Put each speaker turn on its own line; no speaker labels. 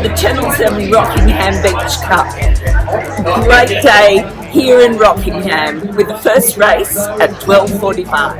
the Channel 7 Rockingham Beach Cup. Great day here in Rockingham with the first race at 12:45.